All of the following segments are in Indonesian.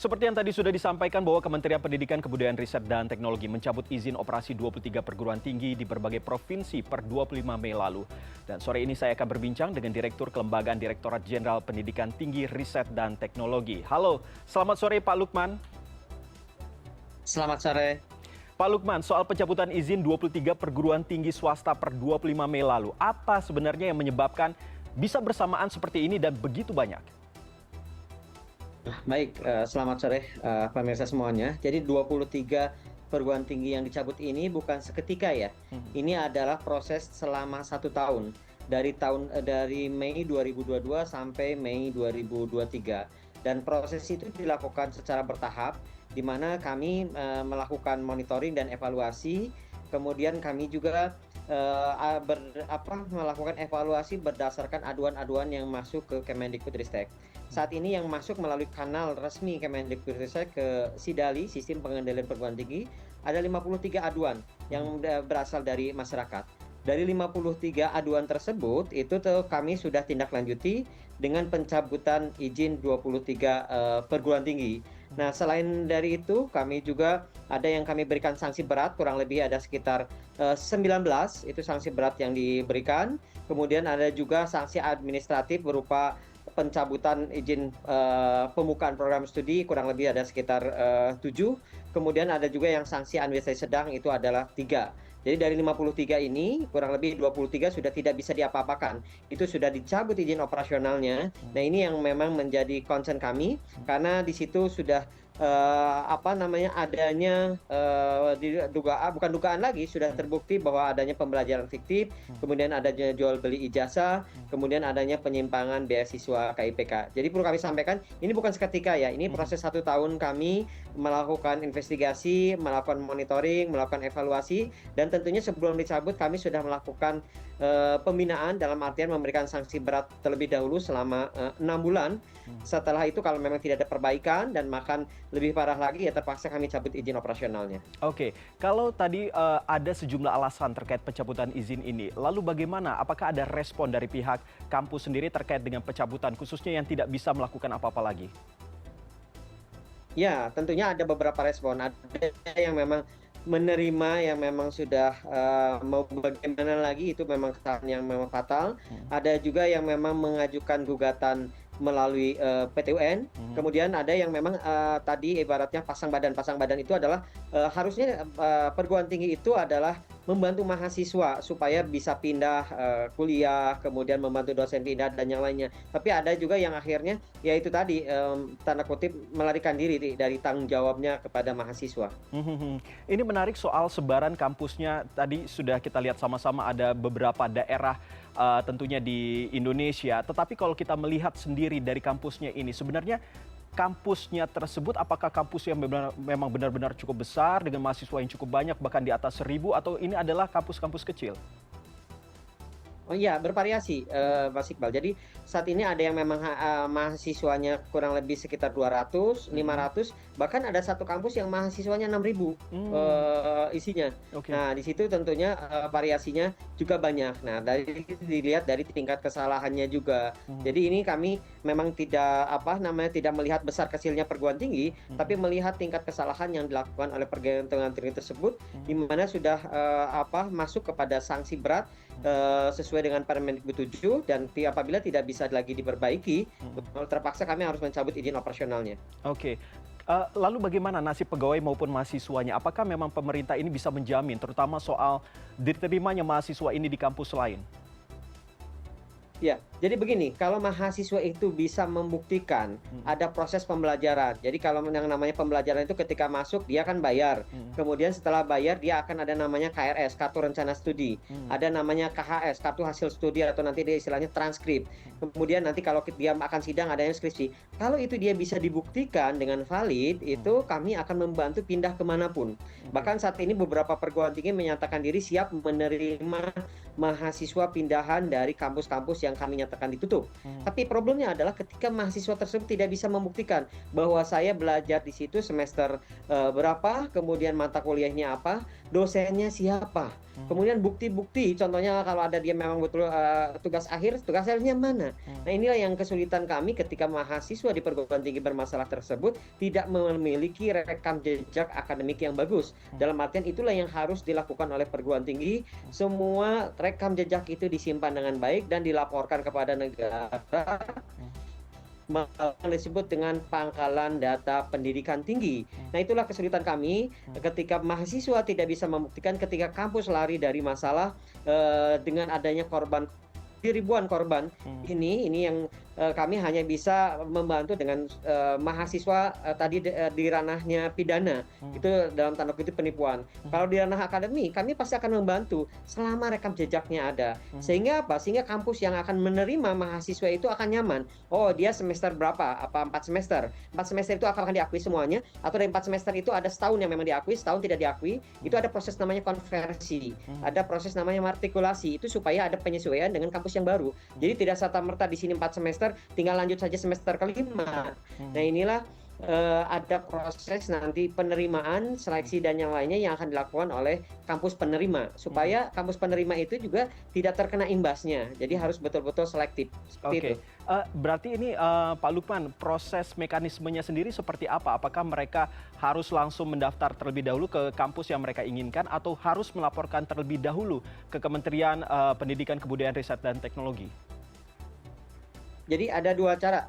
Seperti yang tadi sudah disampaikan bahwa Kementerian Pendidikan, Kebudayaan, Riset, dan Teknologi mencabut izin operasi 23 perguruan tinggi di berbagai provinsi per 25 Mei lalu. Dan sore ini saya akan berbincang dengan Direktur Kelembagaan Direktorat Jenderal Pendidikan Tinggi, Riset, dan Teknologi. Halo, selamat sore Pak Lukman. Selamat sore. Pak Lukman, soal pencabutan izin 23 perguruan tinggi swasta per 25 Mei lalu, apa sebenarnya yang menyebabkan bisa bersamaan seperti ini dan begitu banyak? Baik, selamat sore pemirsa semuanya. Jadi 23 perguruan tinggi yang dicabut ini bukan seketika ya. Ini adalah proses selama 1 tahun. Dari Mei 2022 sampai Mei 2023. Dan proses itu dilakukan secara bertahap, di mana kami melakukan monitoring dan evaluasi. Kemudian kami juga melakukan evaluasi berdasarkan aduan-aduan yang masuk ke Kemendikbudristek. Saat ini yang masuk melalui kanal resmi Kemendikbudristek ke SIDALI, Sistem Pengendalian Perguruan Tinggi, ada 53 aduan yang berasal dari masyarakat. Dari 53 aduan tersebut, itu kami sudah tindak lanjuti dengan pencabutan izin 23 perguruan tinggi. Nah, selain dari itu, kami juga ada yang kami berikan sanksi berat, kurang lebih ada sekitar 19, itu sanksi berat yang diberikan. Kemudian ada juga sanksi administratif berupa pencabutan izin pembukaan program studi, kurang lebih ada sekitar 7. Kemudian ada juga yang sanksi administrasi sedang, itu adalah 3. Jadi dari 53 ini, kurang lebih 23 sudah tidak bisa diapa-apakan. Itu sudah dicabut izin operasionalnya. Nah, ini yang memang menjadi concern kami, karena di situ sudah adanya bukan dugaan lagi, sudah terbukti bahwa adanya pembelajaran fiktif, kemudian adanya jual beli ijazah, kemudian adanya penyimpangan beasiswa KIPK. Jadi perlu kami sampaikan, ini bukan seketika ya, ini proses 1 tahun kami melakukan investigasi, melakukan monitoring, melakukan evaluasi, dan tentunya sebelum dicabut kami sudah melakukan pembinaan, dalam artian memberikan sanksi berat terlebih dahulu selama 6 bulan. Setelah itu kalau memang tidak ada perbaikan dan makan lebih parah lagi, ya terpaksa kami cabut izin operasionalnya. Oke, kalau tadi ada sejumlah alasan terkait pencabutan izin ini, lalu bagaimana? Apakah ada respon dari pihak kampus sendiri terkait dengan pencabutan, khususnya yang tidak bisa melakukan apa-apa lagi? Ya, tentunya ada beberapa respon. Ada yang memang menerima, yang memang sudah mau bagaimana lagi, itu memang kesalahan yang memang fatal. Ada juga yang memang mengajukan gugatan melalui PT UN. Kemudian ada yang memang tadi ibaratnya pasang badan itu adalah harusnya perguruan tinggi itu adalah membantu mahasiswa supaya bisa pindah kuliah, kemudian membantu dosen pindah dan yang lainnya. Tapi ada juga yang akhirnya ya itu tadi tanda kutip melarikan diri dari tanggung jawabnya kepada mahasiswa. Ini menarik soal sebaran kampusnya. Tadi sudah kita lihat sama-sama ada beberapa daerah tentunya di Indonesia. Tetapi kalau kita melihat sendiri dari kampusnya ini, sebenarnya kampusnya tersebut apakah kampus yang memang benar-benar cukup besar dengan mahasiswa yang cukup banyak, bahkan di atas 1.000, atau ini adalah kampus-kampus kecil? Oh iya, bervariasi Mas Iqbal. Jadi saat ini ada yang memang mahasiswanya kurang lebih sekitar 200, 500, bahkan ada satu kampus yang mahasiswanya 6.000 isinya. Oke. Nah, di situ tentunya variasinya juga banyak. Nah, dilihat dari tingkat kesalahannya juga. Jadi ini kami memang tidak melihat besar kecilnya perguruan tinggi, tapi melihat tingkat kesalahan yang dilakukan oleh perguruan tinggi tersebut, di mana sudah masuk kepada sanksi berat sesuai dengan Permendikbud 7, dan apabila tidak bisa lagi diperbaiki, terpaksa kami harus mencabut izin operasionalnya. Oke. Lalu bagaimana nasib pegawai maupun mahasiswanya? Apakah memang pemerintah ini bisa menjamin, terutama soal diterimanya mahasiswa ini di kampus lain? Ya, jadi begini, kalau mahasiswa itu bisa membuktikan ada proses pembelajaran. Jadi kalau yang namanya pembelajaran itu ketika masuk dia kan bayar. Kemudian setelah bayar dia akan ada namanya KRS, Kartu Rencana Studi. Ada namanya KHS, Kartu Hasil Studi, atau nanti dia istilahnya transkrip. Kemudian nanti kalau dia akan sidang adanya skripsi. Kalau itu dia bisa dibuktikan dengan valid, itu kami akan membantu pindah kemanapun. Bahkan saat ini beberapa perguruan tinggi menyatakan diri siap menerima mahasiswa pindahan dari kampus-kampus yang kami nyatakan ditutup. Tapi problemnya adalah ketika mahasiswa tersebut tidak bisa membuktikan bahwa saya belajar di situ semester berapa, kemudian mata kuliahnya apa, dosennya siapa. Kemudian bukti-bukti, contohnya kalau ada dia memang betul tugas akhirnya mana? Nah, inilah yang kesulitan kami ketika mahasiswa di perguruan tinggi bermasalah tersebut tidak memiliki rekam jejak akademik yang bagus. Dalam artian itulah yang harus dilakukan oleh perguruan tinggi. Semua rekam jejak itu disimpan dengan baik dan dilaporkan kepada negara yang disebut dengan pangkalan data pendidikan tinggi. Nah, itulah kesulitan kami ketika mahasiswa tidak bisa membuktikan ketika kampus lari dari masalah dengan adanya korban ribuan korban. Ini yang kami hanya bisa membantu dengan mahasiswa tadi di ranahnya pidana. Itu dalam tanda kutip penipuan. Kalau di ranah akademi, kami pasti akan membantu selama rekam jejaknya ada. Sehingga apa? Sehingga kampus yang akan menerima mahasiswa itu akan nyaman. Oh, dia semester berapa? Apa 4 semester? 4 semester itu akan diakui semuanya, atau dari 4 semester itu ada setahun yang memang diakui, setahun tidak diakui. Itu ada proses namanya konversi. Ada proses namanya matrikulasi. Itu supaya ada penyesuaian dengan kampus yang baru. Jadi tidak serta-merta di sini 4 semester, tinggal lanjut saja semester kelima. Nah, inilah ada proses nanti penerimaan, seleksi dan yang lainnya yang akan dilakukan oleh kampus penerima supaya kampus penerima itu juga tidak terkena imbasnya. Jadi harus betul-betul selektif. Seperti itu. Berarti ini Pak Lukman, proses mekanismenya sendiri seperti apa? Apakah mereka harus langsung mendaftar terlebih dahulu ke kampus yang mereka inginkan atau harus melaporkan terlebih dahulu ke Kementerian Pendidikan, Kebudayaan, Riset, dan Teknologi? Jadi ada dua cara,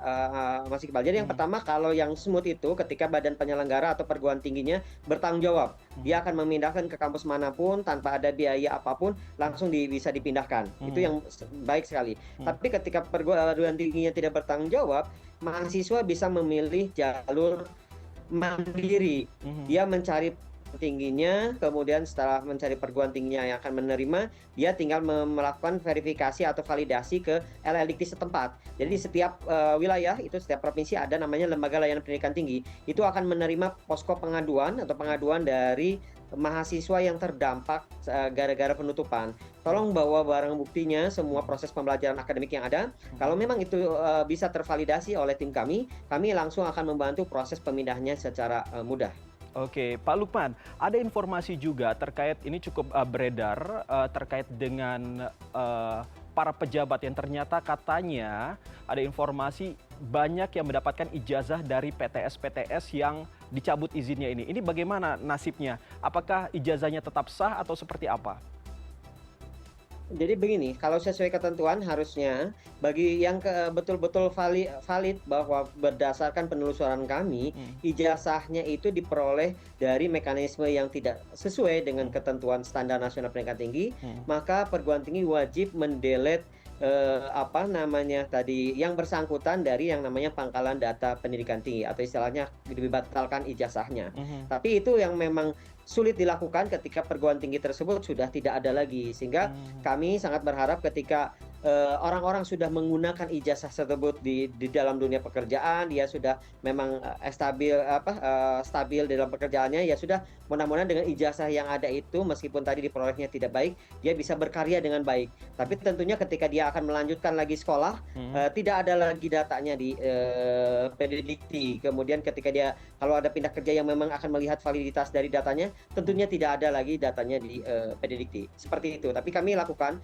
Mas Iqbal. Jadi yang pertama, kalau yang smooth itu ketika badan penyelenggara atau perguruan tingginya bertanggung jawab. Dia akan memindahkan ke kampus manapun tanpa ada biaya apapun, langsung bisa dipindahkan. Itu yang baik sekali. Tapi ketika perguruan tingginya tidak bertanggung jawab, mahasiswa bisa memilih jalur mandiri. Dia mencari tingginya, kemudian setelah mencari perguruan tingginya yang akan menerima, dia tinggal melakukan verifikasi atau validasi ke LLDikti setempat. Jadi setiap wilayah itu, setiap provinsi ada namanya Lembaga Layanan Pendidikan Tinggi. Itu akan menerima posko pengaduan atau pengaduan dari mahasiswa yang terdampak gara-gara penutupan. Tolong bawa barang buktinya, semua proses pembelajaran akademik yang ada. Kalau memang itu bisa tervalidasi oleh tim kami langsung akan membantu proses pemindahnya secara mudah. Oke, Pak Lukman, ada informasi juga terkait ini cukup beredar terkait dengan para pejabat yang ternyata katanya ada informasi banyak yang mendapatkan ijazah dari PTS-PTS yang dicabut izinnya ini. Ini bagaimana nasibnya? Apakah ijazahnya tetap sah atau seperti apa? Jadi begini, kalau sesuai ketentuan harusnya bagi yang betul-betul valid bahwa berdasarkan penelusuran kami, ijazahnya itu diperoleh dari mekanisme yang tidak sesuai dengan ketentuan standar nasional pendidikan tinggi, maka perguruan tinggi wajib mendelete yang bersangkutan dari yang namanya pangkalan data pendidikan tinggi atau istilahnya dibatalkan ijazahnya. Tapi itu yang memang sulit dilakukan ketika perguruan tinggi tersebut sudah tidak ada lagi, sehingga kami sangat berharap ketika orang-orang sudah menggunakan ijazah tersebut di dalam dunia pekerjaan, dia sudah memang stabil dalam pekerjaannya, ya sudah, mudah-mudahan dengan ijazah yang ada itu meskipun tadi diperolehnya tidak baik, dia bisa berkarya dengan baik. Tapi tentunya ketika dia akan melanjutkan lagi sekolah, tidak ada lagi datanya di PDDikti. Kemudian ketika dia kalau ada pindah kerja yang memang akan melihat validitas dari datanya, tentunya tidak ada lagi datanya di PDDikti. Seperti itu. Tapi kami lakukan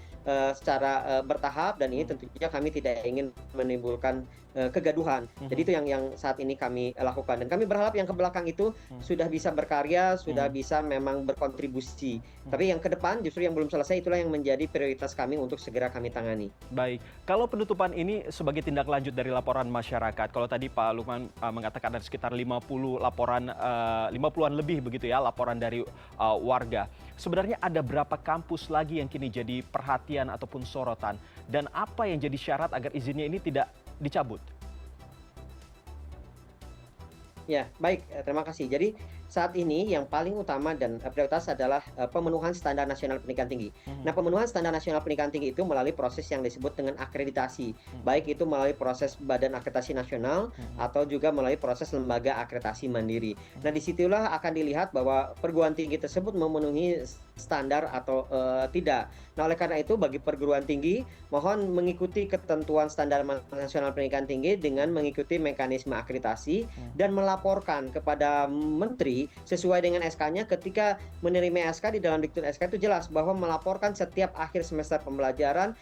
secara bertahap, dan ini tentunya kami tidak ingin menimbulkan kegaduhan. Jadi itu yang saat ini kami lakukan, dan kami berharap yang ke belakang itu sudah bisa berkarya, sudah bisa memang berkontribusi. Tapi yang ke depan justru yang belum selesai, itulah yang menjadi prioritas kami untuk segera kami tangani. Baik, kalau penutupan ini sebagai tindak lanjut dari laporan masyarakat, kalau tadi Pak Lukman mengatakan ada sekitar 50 laporan, 50-an lebih begitu ya laporan dari warga. Sebenarnya ada berapa kampus lagi yang kini jadi perhatian ataupun sorotan, dan apa yang jadi syarat agar izinnya ini tidak dicabut? Ya, baik, terima kasih. Jadi saat ini yang paling utama dan prioritas adalah pemenuhan standar nasional pendidikan tinggi. Nah, pemenuhan standar nasional pendidikan tinggi itu melalui proses yang disebut dengan akreditasi. Baik itu melalui proses Badan Akreditasi Nasional atau juga melalui proses lembaga akreditasi mandiri. Nah, disitulah akan dilihat bahwa perguruan tinggi tersebut memenuhi standar atau tidak. Nah, oleh karena itu bagi perguruan tinggi mohon mengikuti ketentuan standar nasional pendidikan tinggi dengan mengikuti mekanisme akreditasi dan melaporkan kepada menteri Tapi sesuai dengan SK-nya, ketika menerima SK, di dalam diktum SK itu jelas bahwa melaporkan setiap akhir semester pembelajaran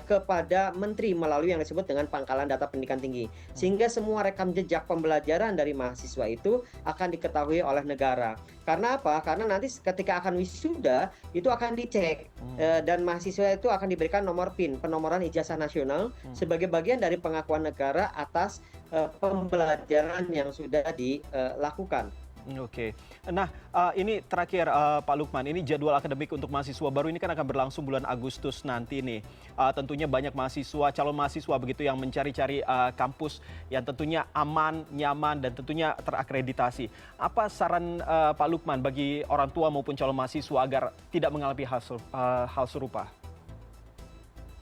kepada menteri melalui yang disebut dengan Pangkalan Data Pendidikan Tinggi. Sehingga semua rekam jejak pembelajaran dari mahasiswa itu akan diketahui oleh negara. Karena apa? Karena nanti ketika akan wisuda itu akan dicek dan mahasiswa itu akan diberikan nomor PIN, penomoran ijazah nasional, sebagai bagian dari pengakuan negara atas pembelajaran yang sudah dilakukan. Oke. Nah, ini terakhir Pak Lukman, ini jadwal akademik untuk mahasiswa baru ini kan akan berlangsung bulan Agustus nanti nih. Tentunya banyak mahasiswa, calon mahasiswa begitu yang mencari-cari kampus yang tentunya aman, nyaman, dan tentunya terakreditasi. Apa saran Pak Lukman bagi orang tua maupun calon mahasiswa agar tidak mengalami hal serupa?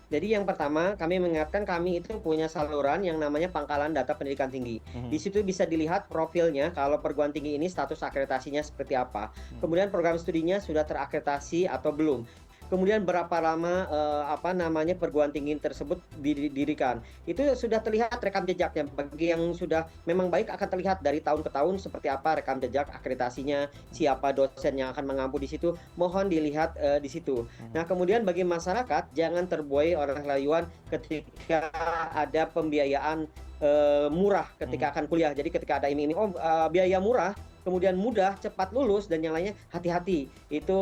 Jadi yang pertama, kami mengingatkan kami itu punya saluran yang namanya Pangkalan Data Pendidikan Tinggi. Di situ bisa dilihat profilnya kalau perguruan tinggi ini status akreditasinya seperti apa. Kemudian program studinya sudah terakreditasi atau belum. Kemudian berapa lama perguruan tinggi tersebut didirikan. Itu sudah terlihat rekam jejaknya. Bagi yang sudah memang baik akan terlihat dari tahun ke tahun seperti apa rekam jejak akreditasinya, siapa dosen yang akan mengampu di situ, mohon dilihat di situ. Nah, kemudian bagi masyarakat jangan terbuai oleh layuan ketika ada pembiayaan murah ketika akan kuliah. Jadi ketika ada ini biaya murah, kemudian mudah, cepat lulus, dan yang lainnya hati-hati. Itu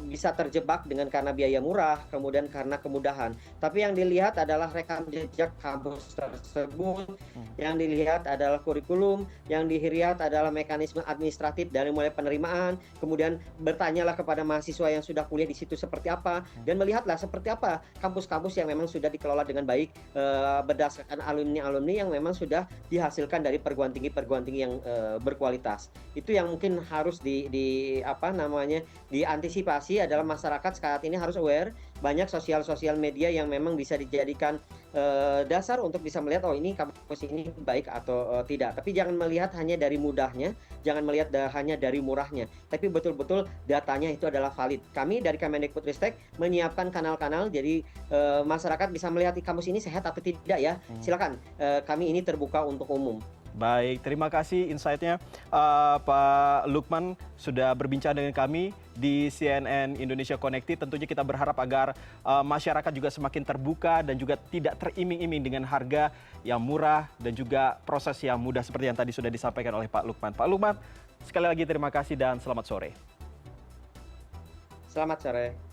bisa terjebak karena biaya murah, kemudian karena kemudahan. Tapi yang dilihat adalah rekam jejak kampus tersebut, yang dilihat adalah kurikulum, yang dilihat adalah mekanisme administratif dari mulai penerimaan, kemudian bertanyalah kepada mahasiswa yang sudah kuliah di situ seperti apa, dan melihatlah seperti apa kampus-kampus yang memang sudah dikelola dengan baik berdasarkan alumni-alumni yang memang sudah dihasilkan dari perguruan tinggi yang berkualitas. Itu yang mungkin harus diantisipasi adalah masyarakat saat ini harus aware, banyak sosial media yang memang bisa dijadikan dasar untuk bisa melihat ini kampus ini baik atau tidak. Tapi jangan melihat hanya dari mudahnya, jangan melihat hanya dari murahnya, tapi betul-betul datanya itu adalah valid. Kami dari Kemendikbudristek menyiapkan kanal-kanal, jadi masyarakat bisa melihat kampus ini sehat atau tidak ya. Silakan, kami ini terbuka untuk umum. Baik, terima kasih insight-nya Pak Lukman sudah berbincang dengan kami di CNN Indonesia Connected. Tentunya kita berharap agar masyarakat juga semakin terbuka dan juga tidak teriming-iming dengan harga yang murah dan juga proses yang mudah seperti yang tadi sudah disampaikan oleh Pak Lukman. Pak Lukman, sekali lagi terima kasih dan selamat sore. Selamat sore.